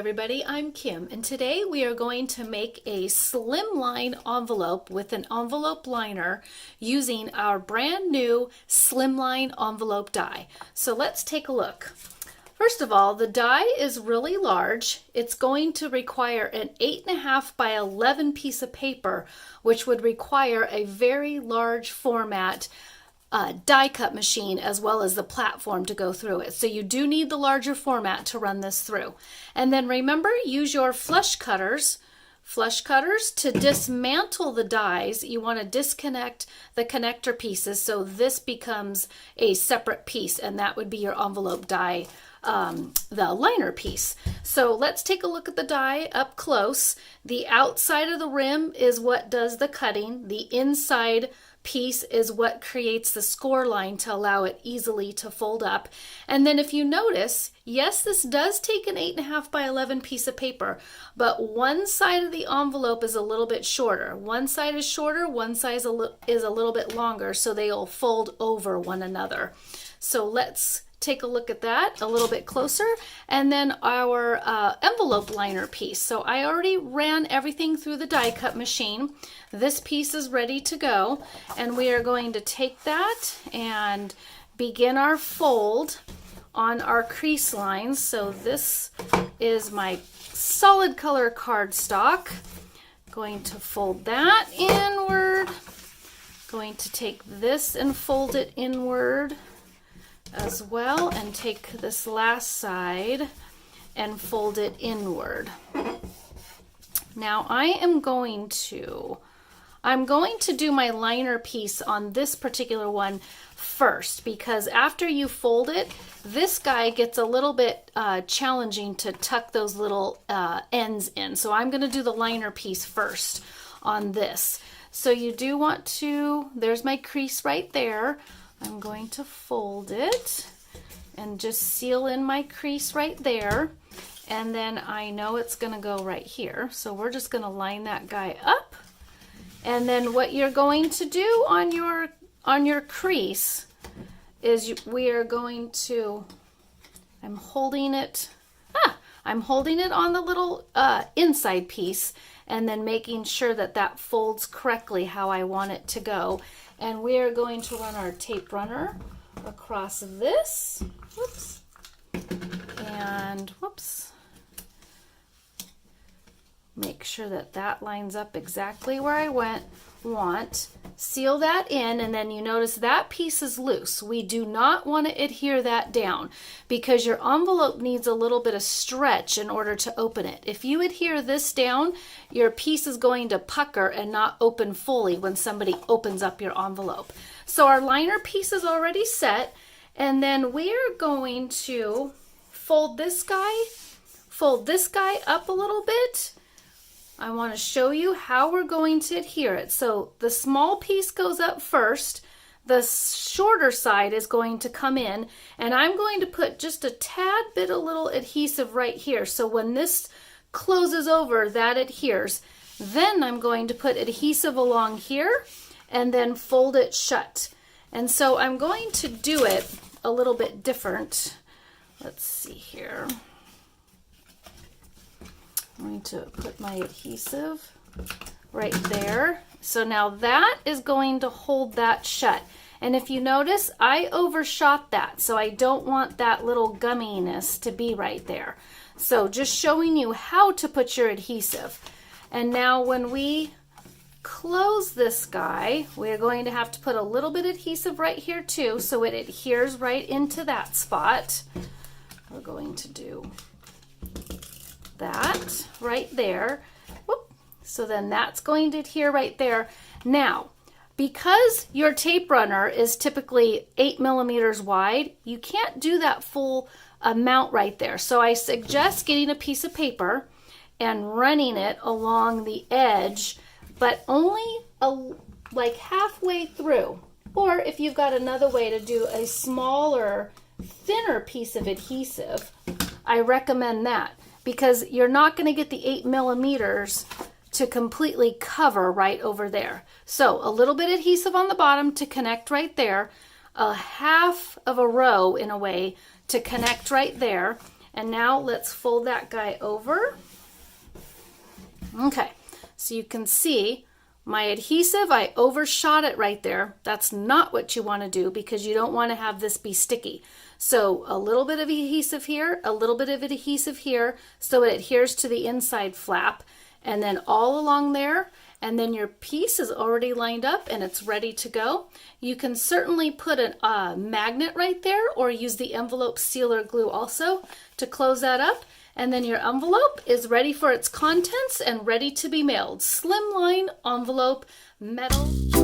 everybody, I'm Kim, and today we are going to make a slimline envelope with an envelope liner using our brand new slimline envelope die. So let's take a look. First of all, the die is really large. It's going to require an 8.5 by 11 piece of paper, which would require a very large format die cut machine as well as the platform to go through it. So you do need the larger format to run this through. And then remember, use your flush cutters to dismantle the dies. You want to disconnect the connector pieces so this becomes a separate piece, and that would be your envelope die, the liner piece. So let's take a look at the die up close. The outside of the rim is what does the cutting. The inside piece is what creates the score line to allow it easily to fold up. And then if you notice, yes, this does take an 8.5 by 11 piece of paper, but one side of the envelope is a little bit shorter. One side is shorter, one side is a little bit longer, so they'll fold over one another. So let's take a look at that a little bit closer. And then our envelope liner piece. So I already ran everything through the die cut machine. This piece is ready to go, and we are going to take that and begin our fold on our crease lines. So this is my solid color cardstock. Going to fold that inward. Going to take this and fold it inward as well, and take this last side and fold it inward. Now I'm going to do my liner piece on this particular one first, because after you fold it, this guy gets a little bit challenging to tuck those little ends in. So I'm going to do the liner piece first on this. So you do want to, there's my crease right there. I'm going to fold it and just seal in my crease right there. And then I know it's going to go right here. So we're just going to line that guy up. And then what you're going to do on your crease is we are going to, I'm holding it on the little inside piece, and then making sure that that folds correctly how I want it to go. And we are going to run our tape runner across this. Whoops. And whoops. Make sure that that lines up exactly where I want. Seal that in, and then you notice that piece is loose. We do not want to adhere that down because your envelope needs a little bit of stretch in order to open it. If you adhere this down, your piece is going to pucker and not open fully when somebody opens up your envelope. So our liner piece is already set, and then we're going to fold this guy up a little bit. I want to show you how we're going to adhere it. So the small piece goes up first, the shorter side is going to come in, and I'm going to put just a tad bit of little adhesive right here. So when this closes over, that adheres. Then I'm going to put adhesive along here and then fold it shut. And so I'm going to do it a little bit different. Let's see here. I'm going to put my adhesive right there. So now that is going to hold that shut. And if you notice, I overshot that. So I don't want that little gumminess to be right there. So just showing you how to put your adhesive. And now when we close this guy, we're going to have to put a little bit of adhesive right here too, so it adheres right into that spot. We're going to do that right there. Whoop. So then that's going to adhere right there. Now, because your tape runner is typically 8 millimeters wide, you can't do that full amount right there. So I suggest getting a piece of paper and running it along the edge, but only like halfway through. Or if you've got another way to do a smaller, thinner piece of adhesive, I recommend that, because you're not going to get the 8 millimeters to completely cover right over there. So a little bit adhesive on the bottom to connect right there, a half of a row in a way to connect right there, And now let's fold that guy over. Okay, so you can see my adhesive, I overshot it right there. That's not what you want to do because you don't want to have this be sticky. So a little bit of adhesive here, a little bit of adhesive here, so it adheres to the inside flap, and then all along there, and then your piece is already lined up and it's ready to go. You can certainly put a magnet right there or use the envelope sealer glue also to close that up. And then your envelope is ready for its contents and ready to be mailed. Slimline envelope, metal.